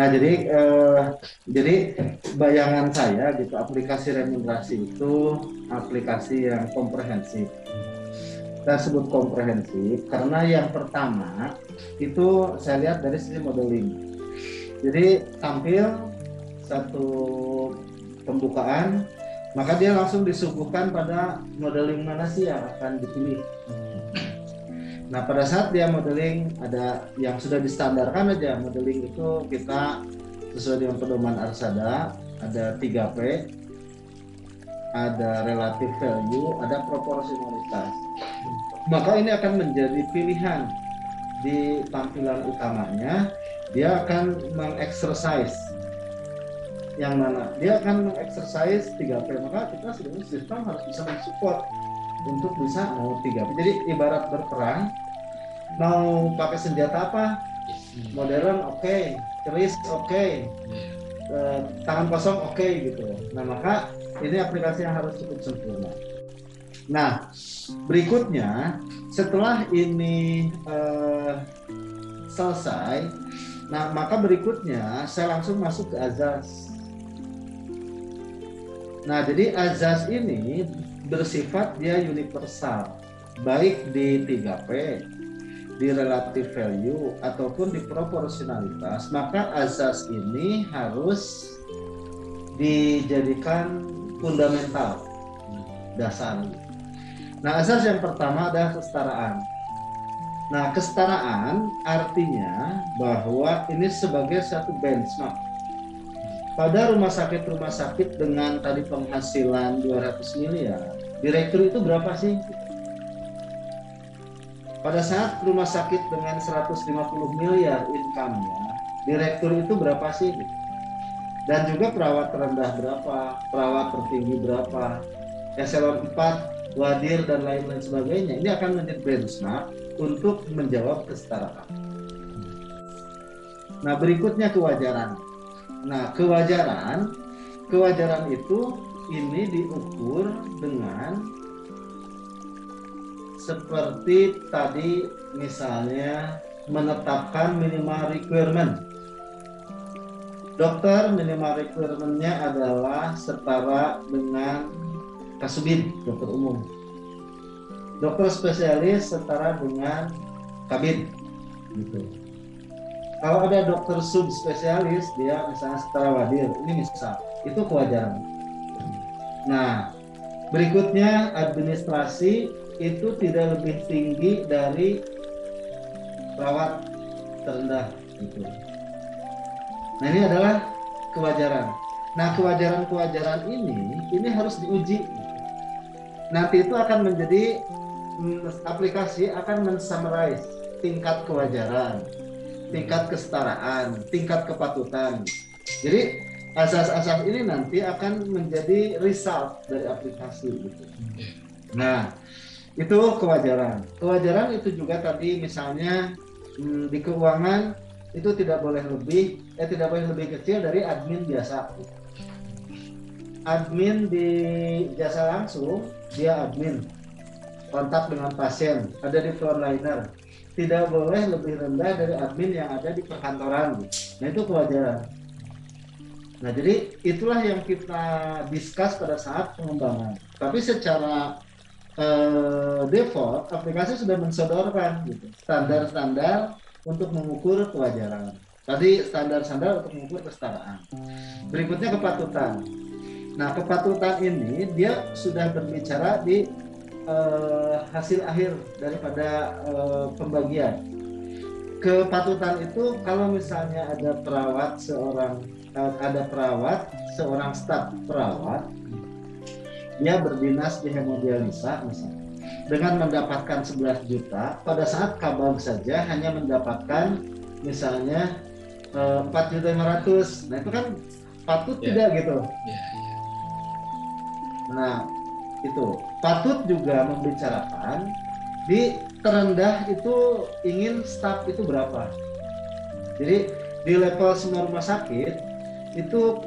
Nah, jadi bayangan saya gitu, aplikasi remunerasi itu aplikasi yang komprehensif. Saya sebut komprehensif karena yang pertama itu saya lihat dari sisi modeling. Jadi tampil satu pembukaan, maka dia langsung disuguhkan pada modeling mana sih yang akan dipilih. Nah, pada saat dia modeling, ada yang sudah distandarkan aja. Modeling itu kita sesuai dengan pedoman Arsada, ada 3P, ada relative value, ada proporsionalitas. Maka ini akan menjadi pilihan di tampilan utamanya. Dia akan mengexercise yang mana? Dia akan mengexercise 3P. Maka kita sebenarnya sistem harus bisa mensupport untuk bisa mau 3P. Jadi ibarat berperang, mau pakai senjata apa? Modern oke, keris oke, tangan kosong oke gitu. Nah, maka ini aplikasi yang harus cukup sempurna. Nah, berikutnya setelah ini selesai, nah maka berikutnya saya langsung masuk ke azas. Nah, jadi azas ini bersifat dia universal, baik di 3P, di relative value, ataupun di proporsionalitas. Maka azas ini harus dijadikan fundamental, dasar. Nah, asas yang pertama adalah kesetaraan. Nah, kesetaraan artinya bahwa ini sebagai satu benchmark. Pada rumah sakit dengan tadi penghasilan 200 miliar, direktur itu berapa sih? Pada saat rumah sakit dengan 150 miliar income-nya, direktur itu berapa sih? Dan juga perawat terendah berapa, perawat tertinggi berapa, eselon 4, wadir, dan lain-lain sebagainya. Ini akan menjadi benchmark untuk menjawab kesetaraan. Nah, berikutnya kewajaran. Nah, kewajaran itu ini diukur dengan seperti tadi misalnya menetapkan minimal requirement. Dokter minimal requirement-nya adalah setara dengan Kasubid, dokter umum. Dokter spesialis setara dengan Kabid, gitu. Kalau ada dokter subspesialis, dia misalnya setara wadir, ini misal, itu kewajaran. Nah, berikutnya administrasi itu tidak lebih tinggi dari perawat terendah, gitu. Nah, ini adalah kewajaran. Nah, kewajaran ini harus diuji. Nanti itu akan menjadi aplikasi akan mensummarize tingkat kewajaran, tingkat kesetaraan, tingkat kepatutan. Jadi asas-asas ini nanti akan menjadi result dari aplikasi gitu. Nah, itu kewajaran. Kewajaran itu juga tadi misalnya di keuangan itu tidak boleh lebih kecil dari admin biasa. Admin di jasa langsung, dia admin kontak dengan pasien, ada di frontliner, tidak boleh lebih rendah dari admin yang ada di perkantoran. Nah, itu kewajaran. Nah, jadi itulah yang kita discuss pada saat pengembangan. Tapi secara default, aplikasi sudah mensodorkan gitu, standar-standar untuk mengukur kewajaran. Tadi standar-standar untuk mengukur kesetaraan. Berikutnya kepatutan. Nah, kepatutan ini dia sudah berbicara di hasil akhir daripada pembagian. Kepatutan itu kalau misalnya ada seorang staf perawat, dia berdinas di hemodialisa misalnya, dengan mendapatkan 11 juta, pada saat kabag saja hanya mendapatkan misalnya 4.500.000. Nah, itu kan patut tidak gitu. Nah, itu patut juga membicarakan di terendah itu ingin staf itu berapa. Jadi di level semua rumah sakit itu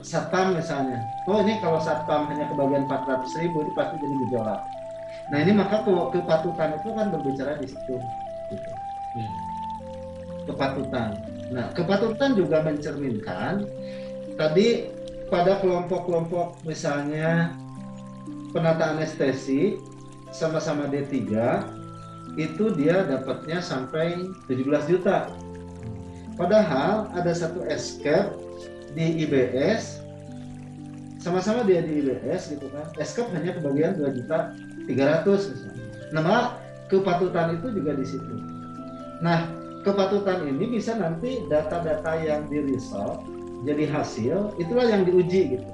satpam misalnya, oh ini kalau satpam hanya kebagian 400.000 itu pasti jadi gejolak. Nah, ini maka kepatutan itu kan berbicara di situ gitu. Kepatutan. Nah, kepatutan juga mencerminkan tadi pada kelompok-kelompok misalnya penata anestesi sama-sama D3 itu dia dapatnya sampai 17 juta. Padahal ada satu escape di IBS, sama-sama dia di IBS gitu kan. Escape hanya kebagian 2 juta 300 misalnya. Nah, kepatutan itu juga di situ. Nah, kepatutan ini bisa nanti data-data yang di result jadi hasil, itulah yang diuji gitu.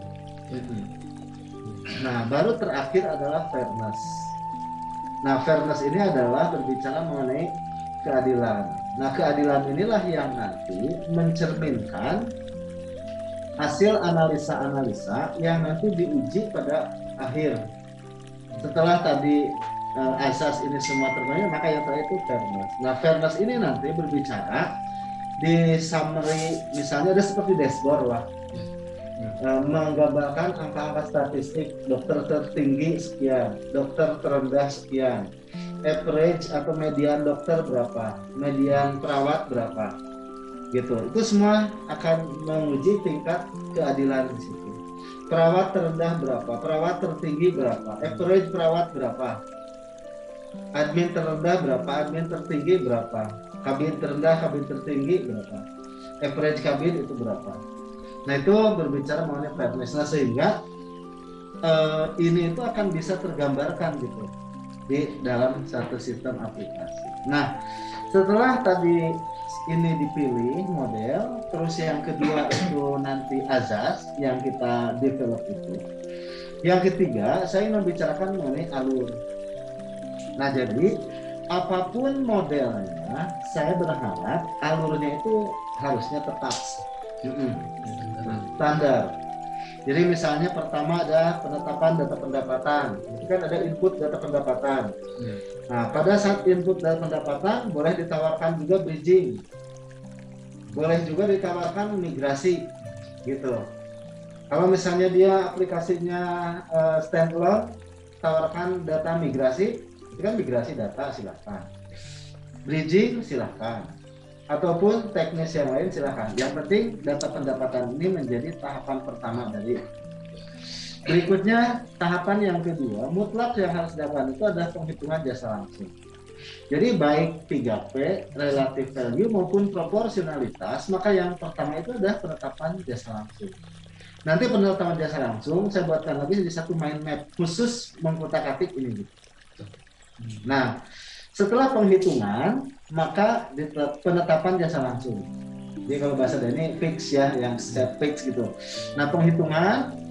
Nah, baru terakhir adalah fairness. Nah, fairness ini adalah berbicara mengenai keadilan. Nah, keadilan inilah yang nanti mencerminkan hasil analisa-analisa yang nanti diuji pada akhir. Setelah tadi asas ini semua terpenuhi, maka yang terakhir itu fairness. Nah, fairness ini nanti berbicara di summary, misalnya ada seperti dashboard lah, menggambarkan angka-angka statistik dokter tertinggi sekian, dokter terendah sekian, average atau median dokter berapa, median perawat berapa, gitu. Itu semua akan menguji tingkat keadilan di situ. Perawat terendah berapa, perawat tertinggi berapa, average perawat berapa, admin terendah berapa, admin tertinggi berapa, kabin terendah, kabin tertinggi berapa, average kabin itu berapa. Nah, itu berbicara mengenai fairness. Nah, sehingga ini itu akan bisa tergambarkan gitu di dalam satu sistem aplikasi. Nah, setelah tadi ini dipilih model, terus yang kedua itu nanti azas yang kita develop itu. Yang ketiga, saya ingin membicarakan mengenai alur. Nah, jadi apapun modelnya, saya berharap alurnya itu harusnya tetap standar. Jadi misalnya pertama ada penetapan data pendapatan, itu kan ada input data pendapatan. Nah, pada saat input data pendapatan boleh ditawarkan juga bridging, boleh juga ditawarkan migrasi, gitu. Kalau misalnya dia aplikasinya standalone, tawarkan data migrasi, itu kan migrasi data silahkan, bridging silahkan, ataupun teknis yang lain silahkan. Yang penting data pendapatan ini menjadi tahapan pertama dari. Berikutnya tahapan yang kedua, mutlak yang harus dilakukan itu adalah penghitungan jasa langsung. Jadi baik 3P, relative value maupun proporsionalitas, maka yang pertama itu adalah penetapan jasa langsung. Nanti penetapan jasa langsung saya buatkan lagi di satu mind map khusus mengkotak-atik ini. Nah, setelah penghitungan, maka penetapan jasa langsung. Jadi kalau bahasa ini fix ya, yang set fix gitu. Nah, penghitungan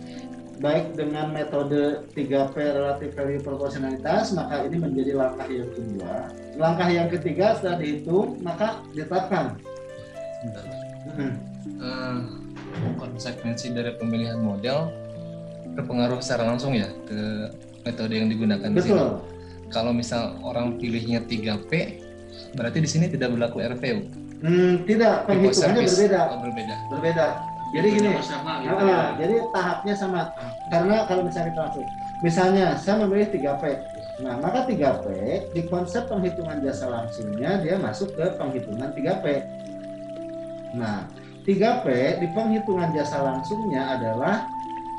baik dengan metode 3P relative value proporsionalitas, maka ini menjadi langkah yang kedua. Langkah yang ketiga setelah dihitung, maka ditetapkan. Konsekuensi dari pemilihan model berpengaruh secara langsung ya ke metode yang digunakan di sini. Kalau misal orang pilihnya 3P, berarti di sini tidak berlaku RVU. Tidak, penghitungannya berbeda. Berbeda. Jadi gini, jadi tahapnya sama. Karena kalau misalnya kita langsung, misalnya saya memilih 3P. Nah, maka 3P di konsep penghitungan jasa langsungnya dia masuk ke penghitungan 3P. Nah, 3P di penghitungan jasa langsungnya adalah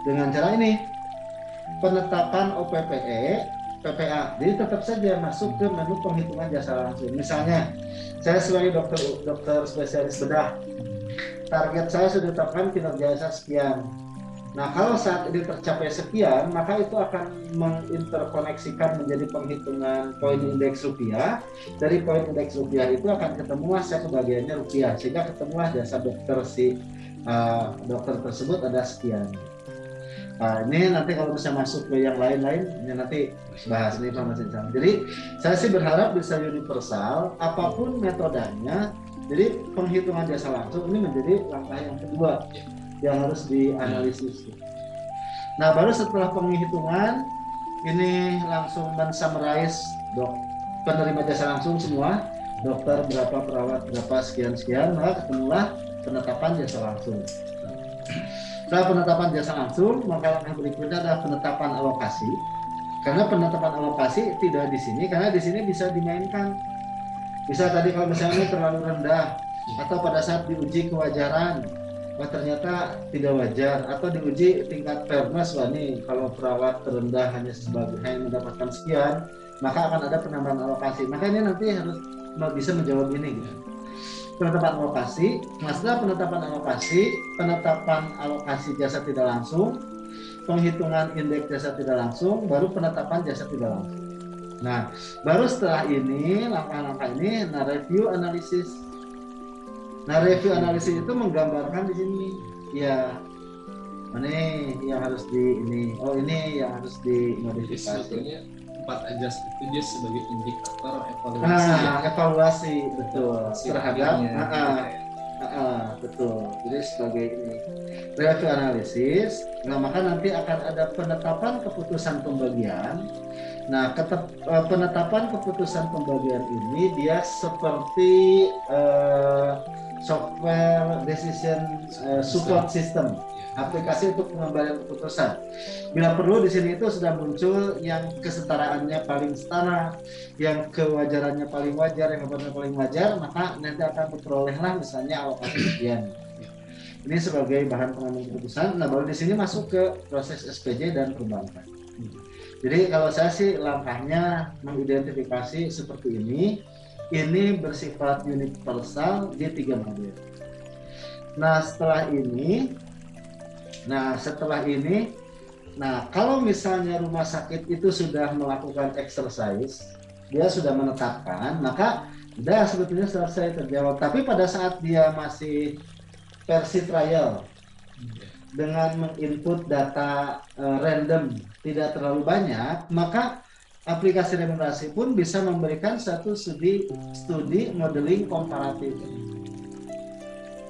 dengan cara ini, penetapan OPPE, PPA. Jadi tetap saja masuk ke menu penghitungan jasa langsung. Misalnya, saya sebagai dokter spesialis bedah, target saya sudah ditetapkan kinerja saya sekian. Nah, kalau saat ini tercapai sekian, maka itu akan menginterkoneksikan menjadi penghitungan poin indeks rupiah. Dari poin indeks rupiah itu akan ketemulah saya kebagiannya rupiah, sehingga ketemulah jasa dokter dokter tersebut ada sekian. Nah, ini nanti kalau bisa masuk ke yang lain-lain, ini nanti bahas ini Pak Mas Insam. Jadi saya sih berharap bisa universal, apapun metodenya. Jadi penghitungan jasa langsung ini menjadi langkah yang kedua yang harus dianalisis. Nah, baru setelah penghitungan ini langsung men-summarize penerima jasa langsung semua, dokter berapa, perawat berapa, sekian-sekian, maka ketemulah penetapan jasa langsung. Setelah penetapan jasa langsung, maka langkah berikutnya adalah penetapan alokasi. Karena penetapan alokasi tidak di sini, karena di sini bisa dimainkan. Bisa tadi kalau misalnya terlalu rendah, atau pada saat diuji kewajaran, wah ternyata tidak wajar, atau diuji tingkat fairness, wah nih kalau perawat terendah hanya mendapatkan sekian, maka akan ada penambahan alokasi. Maka ini nanti harus bisa menjawab ini gitu. Penetapan alokasi, masalah penetapan alokasi jasa tidak langsung, penghitungan indeks jasa tidak langsung, baru penetapan jasa tidak langsung. Nah, baru setelah ini langkah-langkah ini, review analisis. Nah, review analisis itu menggambarkan di sini, ya, ini yang harus ini yang harus dimodifikasi. Sebetulnya 4 ajas itu dia sebagai indikator evaluasi. Evaluasi betul terhadap, betul. Jadi sebagai ini review analisis. Nah, maka nanti akan ada penetapan keputusan pembagian. Nah, penetapan keputusan pembagian ini dia seperti software decision support system, aplikasi untuk pengembalian keputusan. Bila perlu di sini itu sudah muncul yang kesetaraannya paling setara, yang kewajarannya paling wajar, yang kebenarannya paling wajar, maka nanti akan diperolehlah misalnya alokasi sekian. Ini sebagai bahan pengambilan keputusan. Nah, baru di sini masuk ke proses SPJ dan perbankan. Jadi kalau saya sih langkahnya mengidentifikasi seperti ini bersifat universal di 3 model. Nah setelah ini, kalau misalnya rumah sakit itu sudah melakukan exercise, dia sudah menetapkan, maka sudah sebetulnya selesai terjawab. Tapi pada saat dia masih versi trial, dengan menginput data random tidak terlalu banyak, maka aplikasi remunerasi pun bisa memberikan satu studi modeling komparatif.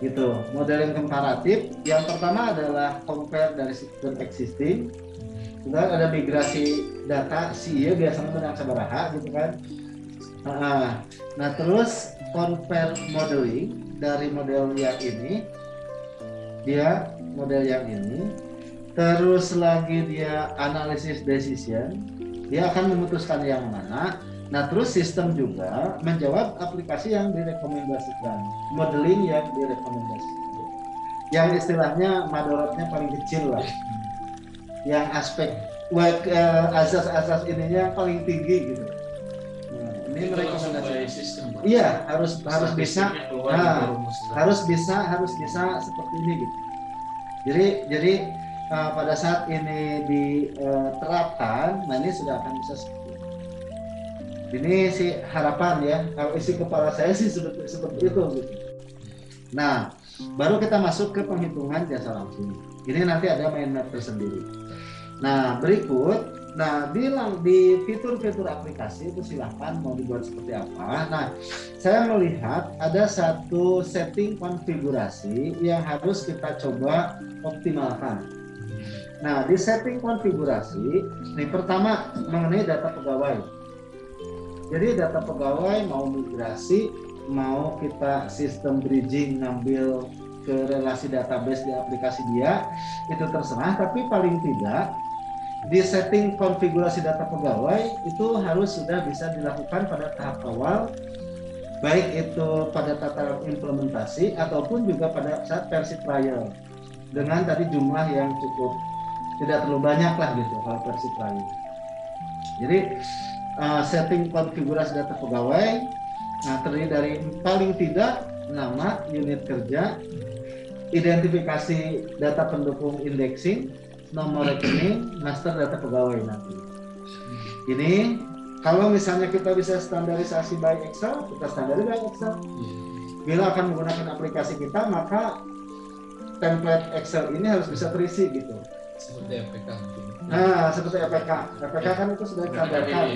Gitu. Modeling komparatif yang pertama adalah compare dari sistem existing. Kemudian ada migrasi data SIA biasanya menang sabaraha gitu kan. Nah, terus compare modeling dari model yang ini, terus lagi dia analisis decision, dia akan memutuskan yang mana. Nah, terus sistem juga menjawab aplikasi yang direkomendasikan, modeling yang direkomendasikan, yang istilahnya madorotnya paling kecil lah, yang aspek asas-asas ininya paling tinggi gitu. Nah, ini merekomendasikan sistem. Iya, harus bisa seperti ini gitu. Jadi pada saat ini diterapkan, nah ini sudah akan bisa seperti ini. Ini sih harapan ya, kalau isi kepala saya sih seperti itu gitu. Nah, baru kita masuk ke penghitungan jasa langsung. Ini nanti ada mind map tersendiri. Nah, berikut, di fitur-fitur aplikasi itu silahkan mau dibuat seperti apa. Nah, saya melihat ada satu setting konfigurasi yang harus kita coba optimalkan. Nah, di setting konfigurasi, nih pertama mengenai data pegawai. Jadi data pegawai mau migrasi, mau kita sistem bridging ngambil ke relasi database di aplikasi dia, itu terserah, tapi paling tidak di setting konfigurasi data pegawai itu harus sudah bisa dilakukan pada tahap awal, baik itu pada tataran implementasi ataupun juga pada saat versi trial, dengan tadi jumlah yang cukup tidak terlalu banyak lah gitu kalau versi trial. Jadi setting konfigurasi data pegawai, terdiri dari paling tidak nama, unit kerja, identifikasi data pendukung indexing, nomor rekening, master data pegawai nanti. Ini kalau misalnya kita bisa standarisasi by Excel, kita standarisasi by Excel. Bila akan menggunakan aplikasi kita, maka template Excel ini harus bisa terisi gitu. Seperti APK. Nah, seperti APK. APK kan itu sudah distandarkan.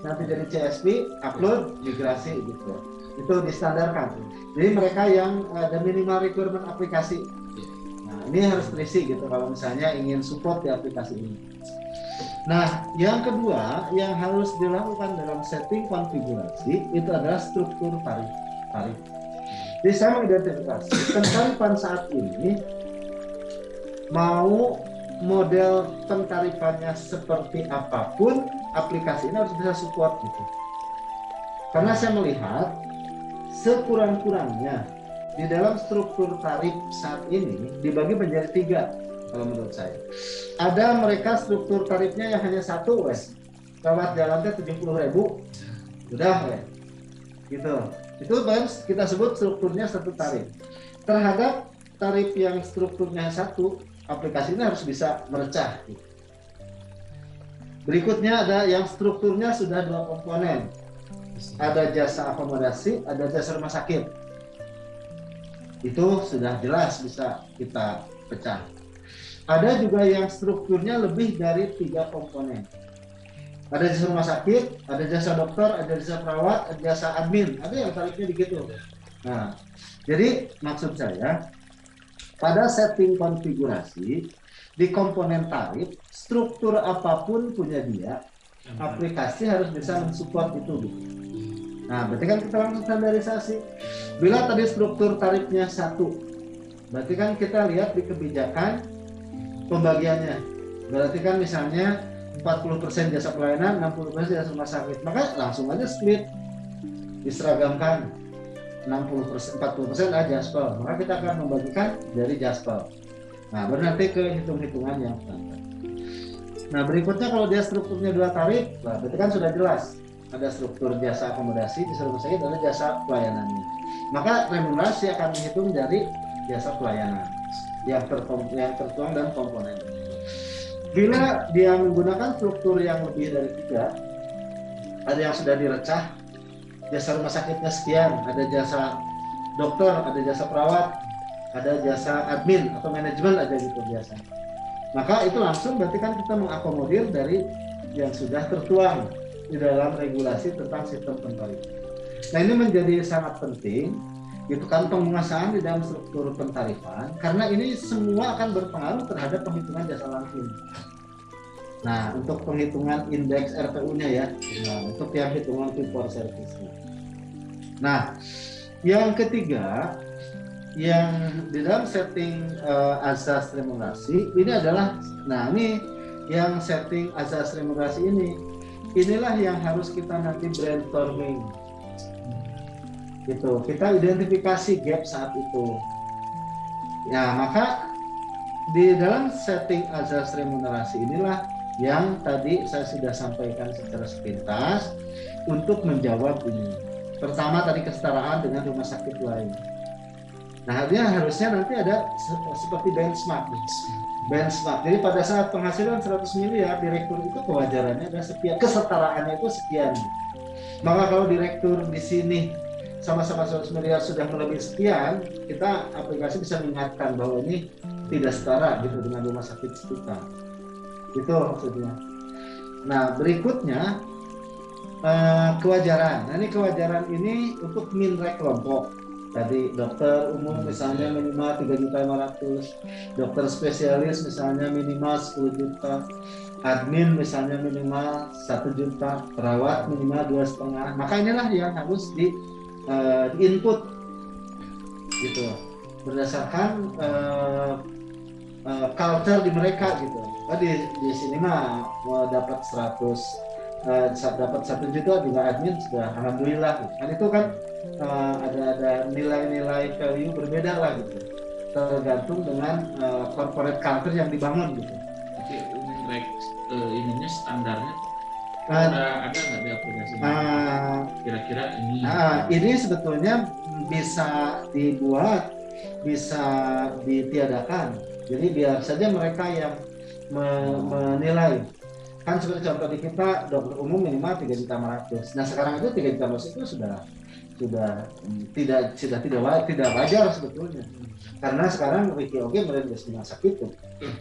Nanti jadi CSV, upload, migrasi gitu. Itu distandarkan. Jadi mereka yang ada minimal requirement aplikasi. Nah, ini harus terisi gitu kalau misalnya ingin support di aplikasi ini. Nah, yang kedua yang harus dilakukan dalam setting konfigurasi itu adalah struktur tarif. Jadi saya mengidentifikasi pentarifan saat ini mau model pentarifannya seperti apapun, aplikasi ini harus bisa support gitu. Karena saya melihat sekurang-kurangnya di dalam struktur tarif saat ini dibagi menjadi 3 kalau menurut saya. Ada mereka struktur tarifnya yang hanya 1 wes. Rawat jalannya 70.000, udah wes. Gitu. Itu baru kita sebut strukturnya 1 tarif. Terhadap tarif yang strukturnya 1, aplikasi ini harus bisa merecah. Berikutnya ada yang strukturnya sudah 2 komponen. Ada jasa akomodasi, ada jasa rumah sakit. Itu sudah jelas bisa kita pecah. Ada juga yang strukturnya lebih dari 3 komponen. Ada jasa rumah sakit, ada jasa dokter, ada jasa perawat, ada jasa admin. Ada yang tarifnya begitu. Nah, jadi maksud saya pada setting konfigurasi di komponen tarif, struktur apapun punya dia, aplikasi harus bisa mensupport itu. Nah, berarti kan kita langsung standarisasi. Bila tadi struktur tarifnya 1, berarti kan kita lihat di kebijakan pembagiannya. Berarti kan misalnya 40% jasa pelayanan, 60% jasa rumah sakit. Maka langsung aja split, diseragamkan. 40% Jaspel. Maka kita akan membagikan dari Jaspel. Nah, baru nanti ke hitung-hitungan yang standar. Nah, berikutnya kalau dia strukturnya 2 tarif, nah, berarti kan sudah jelas. Ada struktur jasa akomodasi, jasa rumah sakit, ada jasa pelayanannya. Maka remunerasi akan menghitung dari jasa pelayanan yang tertuang dan komponen. Bila dia menggunakan struktur yang lebih dari 3, ada yang sudah direcah, jasa rumah sakitnya sekian, ada jasa dokter, ada jasa perawat, ada jasa admin atau manajemen aja gitu biasanya. Maka itu langsung berarti kan kita mengakomodir dari yang sudah tertuang di dalam regulasi tentang sistem pentarifan. Nah, ini menjadi sangat penting gitu kan, penguasaan di dalam struktur pentarifan, karena ini semua akan berpengaruh terhadap penghitungan jasa langsung. Nah, untuk penghitungan indeks RPU-nya ya, nah, untuk yang hitungan fee for service. Nah, yang ketiga, yang di dalam setting asas remunerasi ini adalah, nah ini yang setting asas remunerasi inilah yang harus kita nanti brainstorming. Gitu, kita identifikasi gap saat itu. Ya, maka di dalam setting asas remunerasi inilah yang tadi saya sudah sampaikan secara sepintas untuk menjawab ini. Pertama tadi kesetaraan dengan rumah sakit lain. Nah, dia harusnya nanti ada seperti benchmark. Jadi pada saat penghasilan 100 miliar, direktur itu kewajarannya ada sekian, kesetaraannya itu sekian. Maka kalau direktur di sini sama-sama 100 miliar sudah melebihi sekian, kita aplikasi bisa mengingatkan bahwa ini tidak setara gitu dengan rumah sakit kita. Itu maksudnya. Nah, berikutnya kewajaran. Nah, ini kewajaran ini untuk minrek kelompok. Tadi dokter umum misalnya minimal 3.500.000, dokter spesialis misalnya minimal 10 juta, admin misalnya minimal 1 juta, perawat minimal 2,5. Maka inilah yang harus di input gitu berdasarkan culture di mereka gitu. Di sini mah mau dapat 1 juta juga admin sudah alhamdulillah. Kan itu kan ada nilai-nilai value berbeda lah gitu, tergantung dengan corporate culture yang dibangun gitu. Tapi ininya standarnya ada nggak di aplikasi? Kira-kira ini? Ini sebetulnya bisa dibuat, bisa ditiadakan. Jadi biar saja mereka yang menilai. Kan seperti contoh di kita dokter umum minimal 3.500.000. Nah, sekarang itu 3.500.000 itu sudah tidak wajar sebetulnya. Karena sekarang Wiki Oke mereka sudah sakit tuh.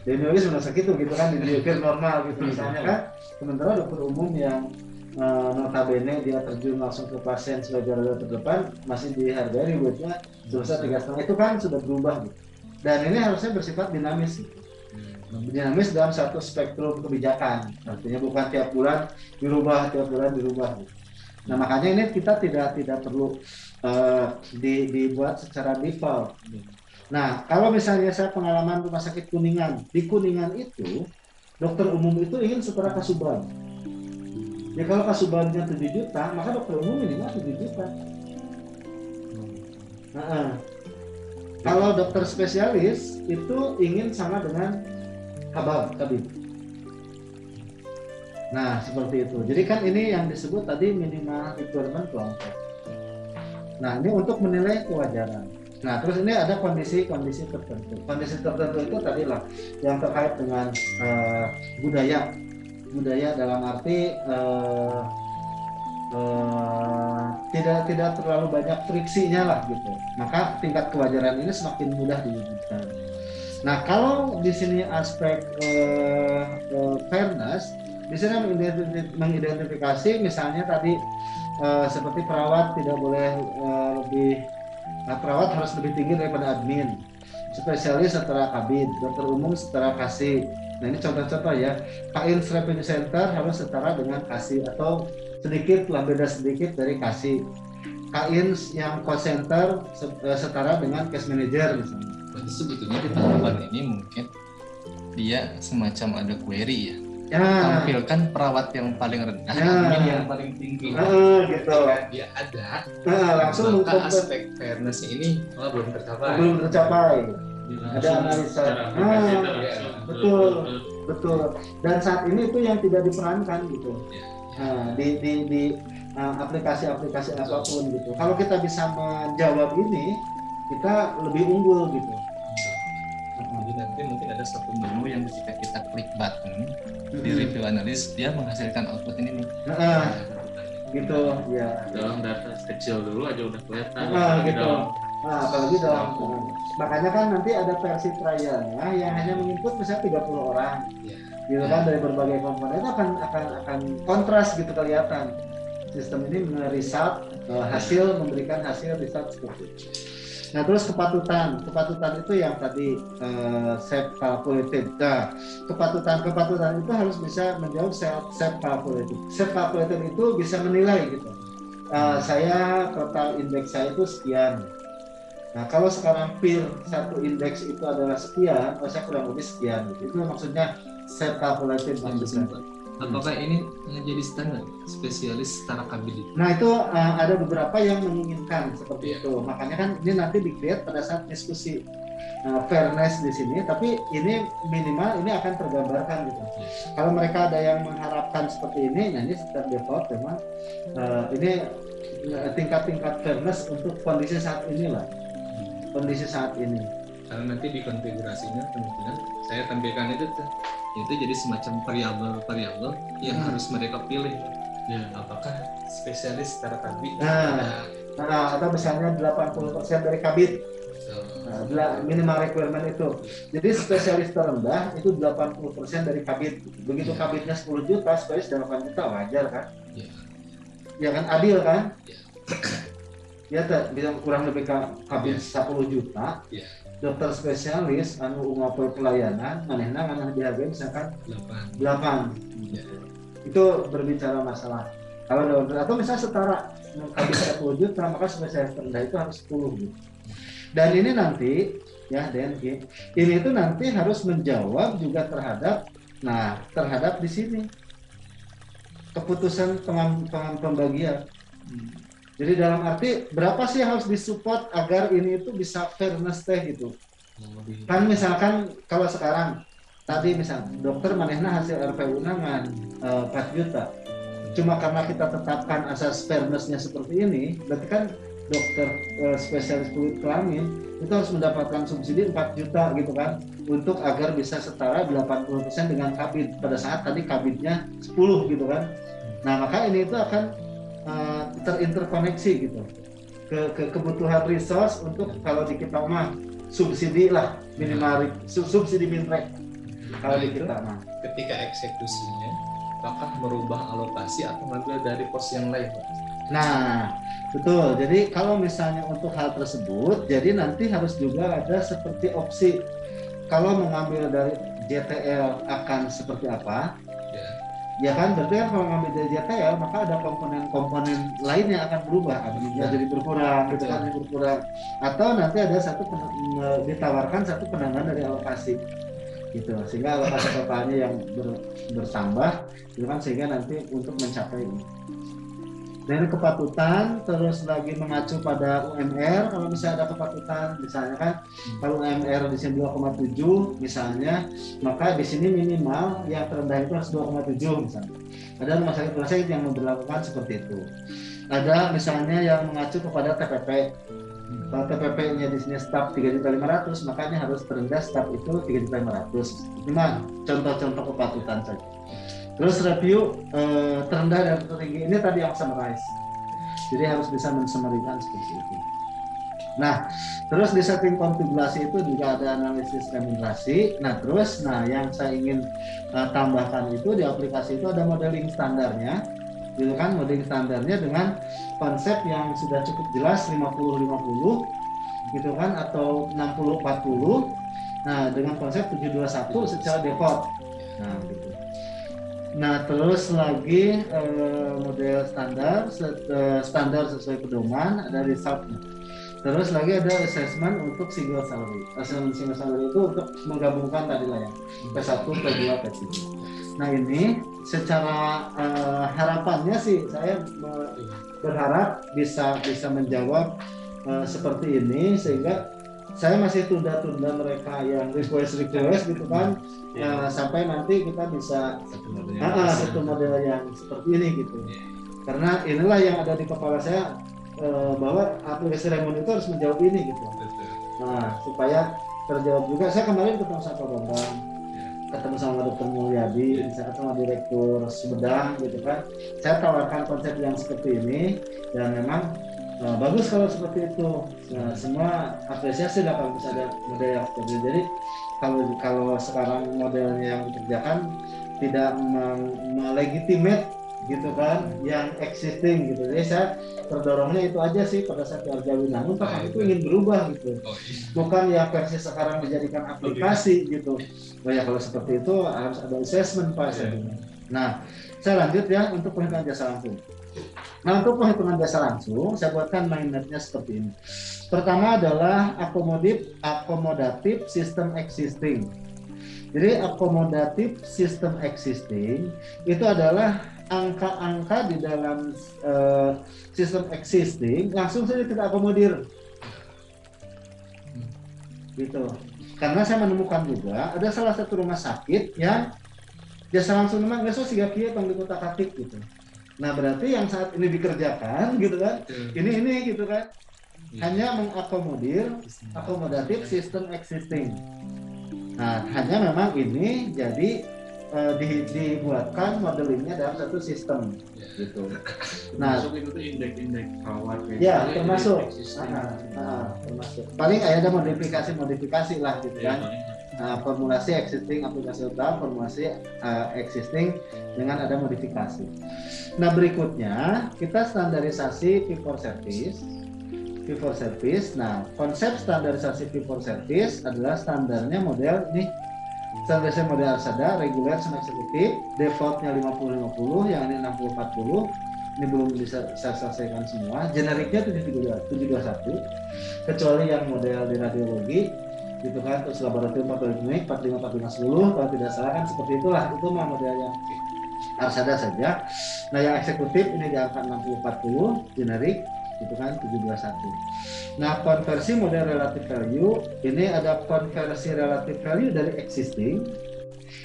Di Indonesia sudah sakit tuh gitu kan, dipikir normal gitu misalnya kan. Sementara dokter umum yang notabene dia terjun langsung ke pasien sebagai garda terdepan masih dihargai ribetnya sebesar 3,5, itu kan sudah berubah gitu. Dan ini harusnya bersifat dinamis gitu. Dinamis dalam satu spektrum kebijakan, artinya bukan tiap bulan dirubah gitu. Nah, makanya ini kita tidak perlu dibuat secara default. Nah, kalau misalnya saya pengalaman rumah sakit Kuningan, di Kuningan itu dokter umum itu ingin setara Kasuban. Ya kalau Kasubannya 7 juta, maka dokter umum minimal 7 juta. Kalau dokter spesialis itu ingin sama dengan kabin. Nah, seperti itu. Jadi kan ini yang disebut tadi minimal requirement kelompok. Nah, ini untuk menilai kewajaran. Nah, terus ini ada kondisi-kondisi tertentu. Kondisi tertentu itu tadi lah yang terkait dengan budaya. Budaya dalam arti tidak terlalu banyak friksinya lah gitu. Maka tingkat kewajaran ini semakin mudah diwujudkan. Nah, kalau di sini aspek fairness, di sini mengidentifikasi misalnya tadi seperti perawat tidak boleh perawat harus lebih tinggi daripada admin, spesialis setara kabid, dokter umum setara kasih. Nah, ini contoh-contoh ya. Kains revenue center harus setara dengan kasih atau sedikit lah beda sedikit dari kasih. Kains yang call center setara dengan case manager misalnya. Berarti sebetulnya di tahapan ini mungkin dia semacam ada query ya. Tampilkan perawat yang paling rendah, admin yang paling tinggi. Gitu. Dia ada. Langsung maka aspek fairness ini belum tercapai. Belum tercapai. Ada analisa. Betul. Dan saat ini itu yang tidak diperankan gitu. Nah, di aplikasi-aplikasi apapun gitu. Kalau kita bisa menjawab ini, kita lebih unggul gitu. Jadi nanti mungkin ada satu menu yang ketika kita klik button di review analis dia menghasilkan output ini nih. Gitu ya. Dalam data kecil dulu aja udah kelihatan. Gitu. Nah, apalagi dalam makanya kan nanti ada versi trialnya yang hanya menginput misalnya 30 orang. Gitu kan dari berbagai komponen itu akan kontras gitu kelihatan. Sistem ini meresult hasil memberikan hasil result seperti itu. Nah, terus kepatutan itu yang tadi self calculated. Nah, kepatutan itu harus bisa menjawab self calculated. Self calculated itu bisa menilai gitu. Saya total indeks saya itu sekian. Nah, kalau sekarang peer satu indeks itu adalah sekian, saya kurang lebih sekian. Gitu. Itu maksudnya self calculated. Apakah ini menjadi standar spesialis setara kabin? Nah, itu ada beberapa yang menginginkan seperti itu. Makanya kan ini nanti di-create pada saat diskusi fairness di sini, tapi ini minimal ini akan tergambarkan gitu. Kalau mereka ada yang mengharapkan seperti ini, nah ini setiap default memang ini tingkat-tingkat fairness untuk kondisi saat ini lah. Kondisi saat ini. Karena nanti di konfigurasinya kemungkinan saya tampilkan itu jadi semacam variabel yang harus mereka pilih. Ya, apakah spesialis setara kabin? Atau misalnya 80% dari kabin. Minimal requirement itu. Jadi spesialis terendah itu 80% dari kabin. Begitu kabinnya 10 juta, spesialis 8 juta wajar kan? Ya kan adil kan? Ya bisa kurang lebih kabin 10 juta. Dokter spesialis anu ngapain pelayanan manehna ngan dihargai misalkan 8. Itu berbicara masalah. Kalau dokter atau misalnya setara kabin 10 juta maka spesialis terendah itu harus 10 gitu. Dan ini nanti ya DNG ini itu nanti harus menjawab juga terhadap di sini keputusan pembagian. Jadi dalam arti berapa sih yang harus disupport agar ini itu bisa fairness gitu. Kan misalkan kalau sekarang tadi misal dokter manehna hasil RPU nangan 4 juta. Cuma karena kita tetapkan asas fairness-nya seperti ini, berarti kan dokter spesialis kulit kelamin itu harus mendapatkan subsidi 4 juta gitu kan untuk agar bisa setara 80% dengan kabin pada saat tadi kabinnya 10 gitu kan. Nah, maka ini itu akan terinterkoneksi gitu ke kebutuhan resource untuk kalau di kita mah subsidi lah minimal subsidi minrek kalau di kita mah ketika eksekusinya apakah merubah alokasi atau mengambil dari pos yang lain? Nah, betul. Jadi kalau misalnya untuk hal tersebut, jadi nanti harus juga ada seperti opsi kalau mengambil dari JTL akan seperti apa. Ya kan, berarti kan kalau ngambil dari JTL maka ada komponen-komponen lain yang akan berubah, adminnya jadi berkurang, gitu kan, berkurang. Atau nanti ada ditawarkan satu penambahan dari alokasi, gitu, sehingga alokasi totalnya yang bertambah, gitu kan, sehingga nanti untuk mencapai ini. Dari kepatutan terus lagi mengacu pada UMR kalau misalnya ada kepatutan, misalnya kan kalau UMR di sini 2,7 misalnya, maka di sini minimal yang terendah itu harus 2,7 misalnya. Ada rumah sakit yang memberlakukan seperti itu. Ada misalnya yang mengacu kepada TPP. Kalau TPP-nya di sini staf 3.500.000, makanya harus terendah staf itu 3.500.000. Ini mah contoh-contoh kepatutan saja. Terus review terendah dan tertinggi ini tadi yang summarize. Jadi harus bisa mensummarikan seperti itu. Nah, terus di setting konfigurasi itu juga ada analisis remunerasi. Nah, terus yang saya ingin tambahkan itu di aplikasi itu ada modeling standarnya. Gitu kan, modeling standarnya dengan konsep yang sudah cukup jelas 50-50 gitu kan, atau 60-40. Nah, dengan konsep 721 secara default. Nah, gitu. Nah, terus lagi model standar sesuai pedoman, ada resultnya. Terus lagi ada assessment untuk single salary. Assessment single salary itu untuk menggabungkan tadi lah ya, P1, P2, P3. Nah, ini secara harapannya sih saya berharap bisa menjawab seperti ini, sehingga saya masih tunda-tunda mereka yang request gitu kan, sampai nanti kita bisa satu model yang seperti ini gitu. Karena inilah yang ada di kepala saya, bahwa aplikasi Remon itu harus menjawab ini gitu. Nah, supaya terjawab juga. Saya kemarin ketemu sama Pak Bambang, ketemu sama Dr. Mulyadi, misalnya sama Direktur Sumedang gitu kan. Saya tawarkan konsep yang seperti ini, dan memang bagus kalau seperti itu. Nah, semua apresiasi lah kalau bisa ada model yang seperti itu. Jadi kalau sekarang modelnya yang dikerjakan tidak melegitimate gitu kan yang existing gitu. Jadi saya terdorongnya itu aja sih pada saat Arjawi. Namun Pak itu ingin berubah gitu. Bukan ya versi sekarang dijadikan aplikasi gitu. Oh ya, kalau seperti itu harus ada assessment Pak. Nah, saya lanjut ya untuk penghitungan jasa langsung. Nah, untuk penghitungan jasa langsung, saya buatkan mindmapnya seperti ini. Pertama adalah akomodatif sistem existing. Jadi akomodatif sistem existing itu adalah angka-angka di dalam sistem existing langsung saja kita akomodir. Gitu. Karena saya menemukan juga ada salah satu rumah sakit yang jasa langsung memang nggak sosial pang di kota Katik gitu. Nah, berarti yang saat ini dikerjakan gitu kan, ini gitu kan, hanya mengakomodir akomodatif sistem existing. Nah, hanya memang ini jadi dibuatkan modelingnya dalam satu sistem gitu. Nah, termasuk itu indeks perawat ya termasuk. Termasuk. Paling ada modifikasi lah gitu kan. Formulasi existing aplikasi utama, formulasi existing dengan ada modifikasi. Nah, berikutnya kita standarisasi fee for service. Nah, konsep standarisasi fee for service adalah standarnya model ini. Standarisasi model Arsada, reguler sama eksekutif, defaultnya 50-50, yang ini 60-40. Ini belum bisa saya selesaikan semua. Generiknya 721, kecuali yang model di radiologi gitu kan, terus laboratorium patoklinik 45-45-10, kalau tidak salah kan seperti itulah. Itu mah model yang Arsada saja. Nah, yang eksekutif ini di angka 60-40, generik gitu kan 721. Nah, konversi model relative value ini ada konversi relative value dari existing.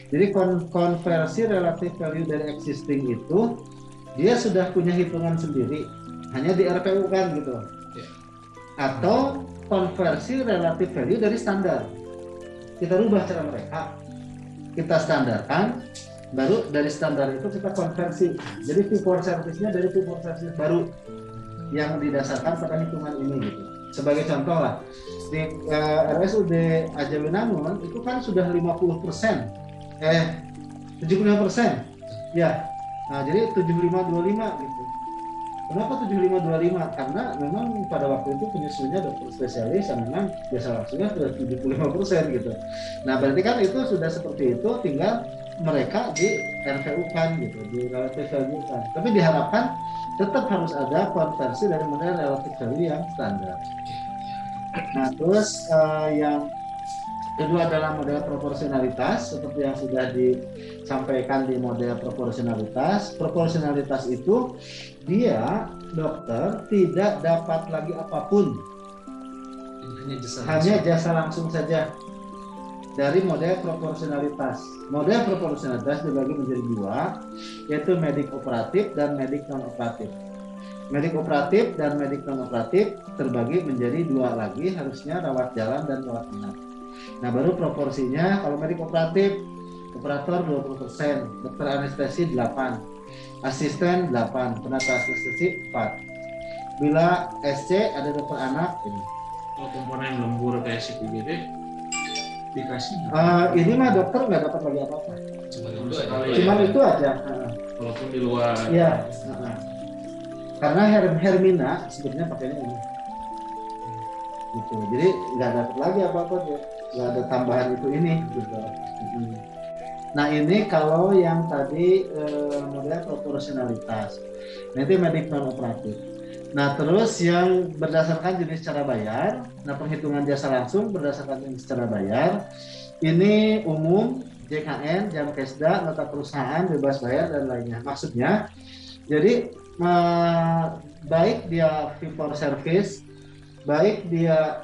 Jadi konversi relative value dari existing itu dia sudah punya hitungan sendiri, hanya di RPU kan gitu. Atau konversi relative value dari standar. Kita rubah cara mereka. Kita standarkan, baru dari standar itu kita konversi. Jadi fee for service-nya dari fee for service baru yang didasarkan pada hitungan ini gitu. Sebagai contoh lah, di RSUD Ajawinangun itu kan sudah 75%, 75%, ya. Nah, jadi 7525 gitu. Kenapa 7525? Karena memang pada waktu itu penyusunnya dokter spesialis yang memang biasa langsungnya sudah 75% gitu. Nah, berarti kan itu sudah seperti itu, tinggal mereka di RVU kan gitu, di relative value kan. Tapi diharapkan tetap harus ada konversi dari model relative value yang standar. Nah, terus yang kedua adalah model proporsionalitas seperti yang sudah sampaikan di model proporsionalitas. Proporsionalitas itu dia dokter tidak dapat lagi apapun, hanya jasa langsung saja dari model proporsionalitas. Model proporsionalitas dibagi menjadi dua, yaitu medik operatif dan medik non operatif. Medik operatif dan medik non operatif terbagi menjadi dua lagi, harusnya rawat jalan dan rawat inap. Nah, baru proporsinya kalau medik operatif, operator 20%, dokter anestesi 8, asisten 8, penata anestesi 4. Bila SC ada dokter anak ini. Kalau komponen lembur kayak CPBD dikasih ini mah dokter nggak dapat lagi apa-apa. Cuma itu aja. Walaupun di luar. Iya. Karena Hermina sebetulnya pakainya ini. Gitu. Jadi nggak dapat lagi apa-apa tuh. Nggak ada tambahan itu ini. Gitu. Nah ini kalau yang tadi model proporsionalitas. Nanti medik non operatif. Nah terus yang berdasarkan jenis cara bayar, nah perhitungan jasa langsung berdasarkan jenis cara bayar, ini umum, JKN, jam kesda, nota perusahaan, bebas bayar dan lainnya. Maksudnya, jadi baik dia fee for service, baik dia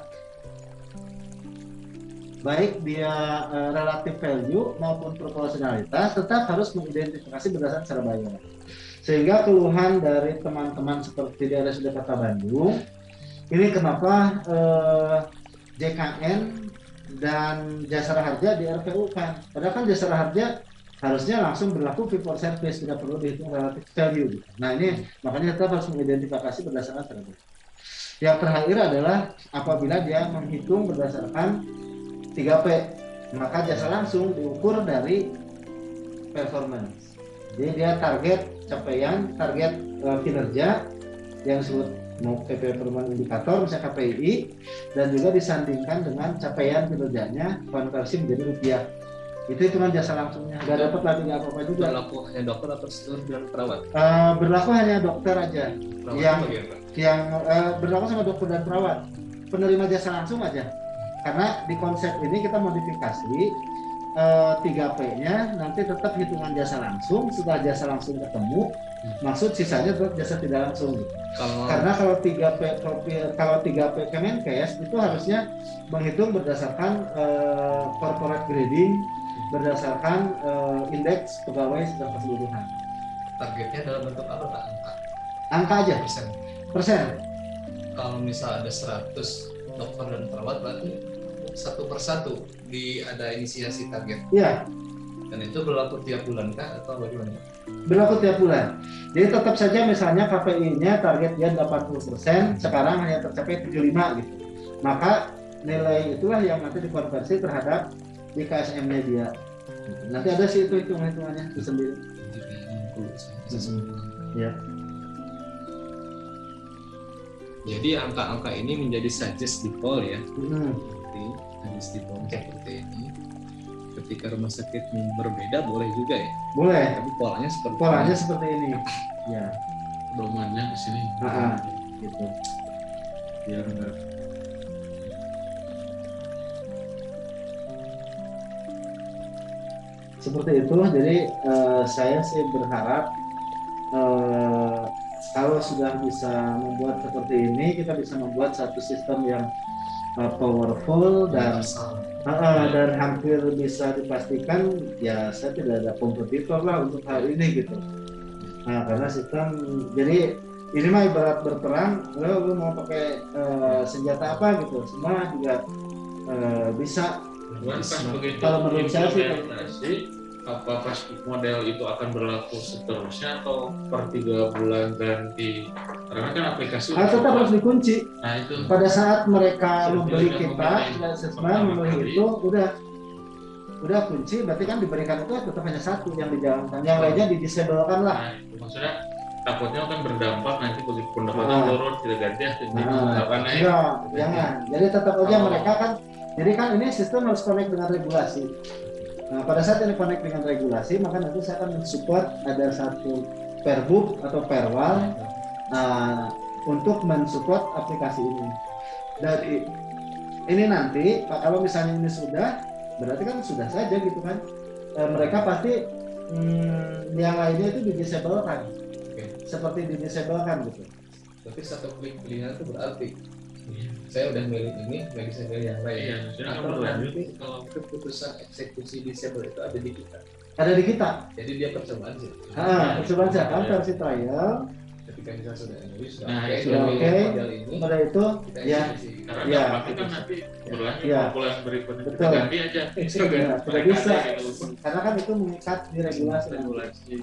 relative value maupun proporsionalitas, tetap harus mengidentifikasi berdasarkan cara bayar. Sehingga keluhan dari teman-teman seperti di RSUD Kota Bandung, ini kenapa JKN dan Jasara Harja di RPU kan? Padahal kan Jasara Harja harusnya langsung berlaku fee for service, tidak perlu dihitung relative value. Nah ini makanya kita harus mengidentifikasi berdasarkan cara bayar. Yang terakhir adalah apabila dia menghitung berdasarkan 3P, maka jasa langsung diukur dari performance. Jadi dia target capaian, target kinerja yang disebut mau KPI performance indikator, misalnya KPI, dan juga disandingkan dengan capaian kinerjanya konversi menjadi rupiah. Itu hitungan jasa langsungnya, nggak dapat lagi apa-apa juga. Berlaku hanya dokter atau dan perawat? Berlaku hanya dokter aja. Perawat yang berlaku sama dokter dan perawat. Penerima jasa langsung aja. Karena di konsep ini kita modifikasi 3P-nya nanti tetap hitungan jasa langsung, setelah jasa langsung ketemu, maksud sisanya tetap jasa tidak langsung. Karena kalau 3P Kemenkes itu harusnya menghitung berdasarkan corporate grading, berdasarkan indeks pegawai secara keseluruhan. Targetnya dalam bentuk apa Pak? Angka aja. Persen. Kalau misal ada 100 dokter dan perawat berarti satu persatu ada inisiasi target. Iya. Dan itu berlaku tiap bulan kah atau bagaimana? Berlaku tiap bulan. Jadi tetap saja misalnya KPI-nya target dia 80%, sekarang hanya tercapai 75 gitu. Maka nilai itulah yang nanti dikonversi terhadap di KSM-nya dia. Nanti ada sih itu hitung-hitungannya itu sendiri. Ya. Jadi angka-angka ini menjadi suggest default ya. Suggest default seperti ini. Ketika rumah sakit berbeda boleh juga ya. Boleh. Tapi polanya seperti ini. Ya. Domainnya ke sini. Gitu. Biar enggak. Seperti itu. Jadi saya sih berharap kalau sudah bisa membuat seperti ini, kita bisa membuat satu sistem yang powerful dan hampir bisa dipastikan ya saya tidak ada kompetitor lah untuk hal ini gitu. Nah karena sistem, jadi ini mah ibarat berperang, lu mau pakai senjata apa gitu, semua juga bisa. Kalau menurut saya sih apa pas model itu akan berlaku seterusnya atau per 3 bulan ganti, karena kan aplikasi tetap harus dikunci. Nah itu pada saat mereka membeli kita asesmen membeli itu udah kunci, berarti kan diberikan itu tetap hanya satu yang dijalankan, yang lainnya didisablekan lah. Nah itu maksudnya takutnya akan berdampak nanti begitu pendapatan turun tidak ganti jangan. Jadi tetap aja mereka kan, jadi kan ini sistem harus connect dengan regulasi. Nah, pada saat ini connect dengan regulasi, maka nanti saya akan mensupport ada satu perbuk atau perwal untuk mensupport aplikasi ini. Dari ini nanti, kalau misalnya ini sudah, berarti kan sudah saja gitu kan. Mereka pasti yang lainnya itu didisablekan. Oke. Seperti didisablekan gitu. Tapi satu klik pilihan itu berarti saya udah milih ini, nggak bisa milih yang lain. Iya, maksudnya kan Atau berlanjut. nanti kalau keputusan eksekusi disable itu ada di kita. Ada di kita. Jadi dia percobaan sih. Percobaan saya kan versi trial. Ketika misalnya sudah ini sudah Nah, oke, sudah dari oke. model ini Pada itu kita ya eksekusi. Karena Iya. dampaknya kan nanti berlanjut Iya. bulan berikutnya kita Betul. ganti aja. tidak bisa karena kan itu mengikat di regulasi. Regulasi.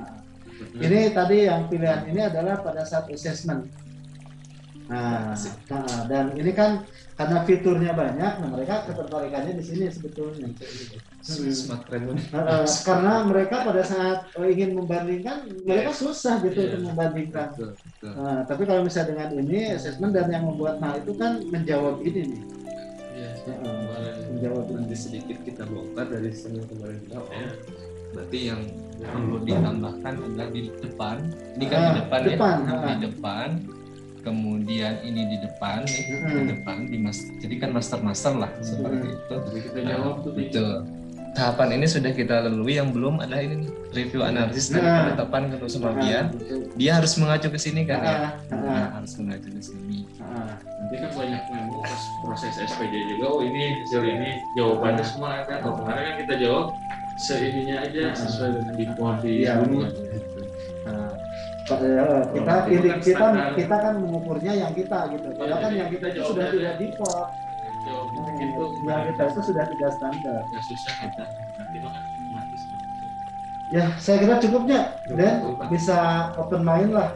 Ini tadi yang pilihan ini adalah pada saat assessment. Nah, dan ini kan karena fiturnya banyak, nah mereka ketertarikannya di sini sebetulnya. Smart Remon. Karena mereka pada saat ingin membandingkan, mereka susah gitu Iya. untuk membandingkan. Betul. Nah, tapi kalau misalnya dengan ini assessment dan yang membuat hal itu kan menjawab ini nih, Iya. menjawab ini. Nanti sedikit kita bongkar dari sistem yang kemarin kita. Iya. Berarti yang perlu ditambahkan adalah di depan. Ini kan di depan, depan, ya. Di depan. Kemudian ini di depan, nih, di depan jadi kan master lah seperti itu. Jadi kita jawab tuh di Betul. Tahapan ini sudah kita lalui, yang belum ada ini nih, review analisis dari penetapan kerusuhan dia harus mengacu ke sini kan ya. Harus mengacu ke sini. nanti kan banyak memang pas proses SPJ juga, oh ini hasil ini jawabannya semua kan. Oh, kemarin kan kita jawab seininya aja sesuai dengan di Iya. dulu. Kita kan mengukurnya yang kita gitu. Padahal kan yang kita itu sudah tidak default. Jawabnya gitu. Yang kita itu sudah tidak standar. Nggak susah kita. Nanti mah kan otomatis. Ya, saya kira cukupnya. Dan bisa open mind lah.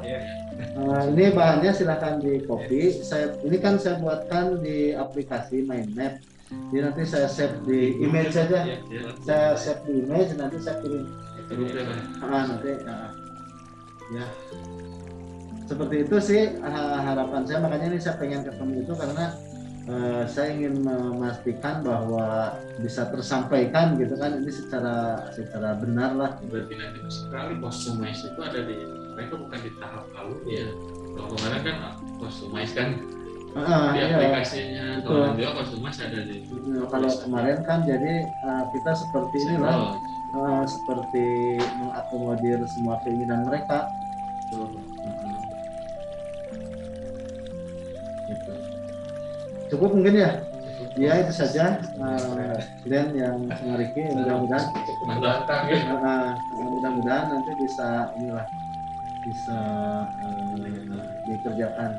Ini bahannya silahkan di copy. Ini kan saya buatkan di aplikasi Mindmap. Jadi nanti saya save di image saja. Saya save di image, nanti saya kirim. Nanti. Ya, seperti itu sih harapan saya. Makanya ini saya pengen ketemu itu karena saya ingin memastikan bahwa bisa tersampaikan gitu kan, ini secara benar lah. Berarti nanti sekali customize itu ada di mereka, bukan di tahap awal ya. Kalau kemarin kan customize kan di aplikasinya, kalau juga customize ada di. Kalau kemarin kan jadi kita seperti inilah. Seperti mengakomodir semua keinginan mereka. Gitu. Cukup mungkin ya. Ya itu saja. Dan yang Riki mudah-mudahan nanti bisa dikerjakan.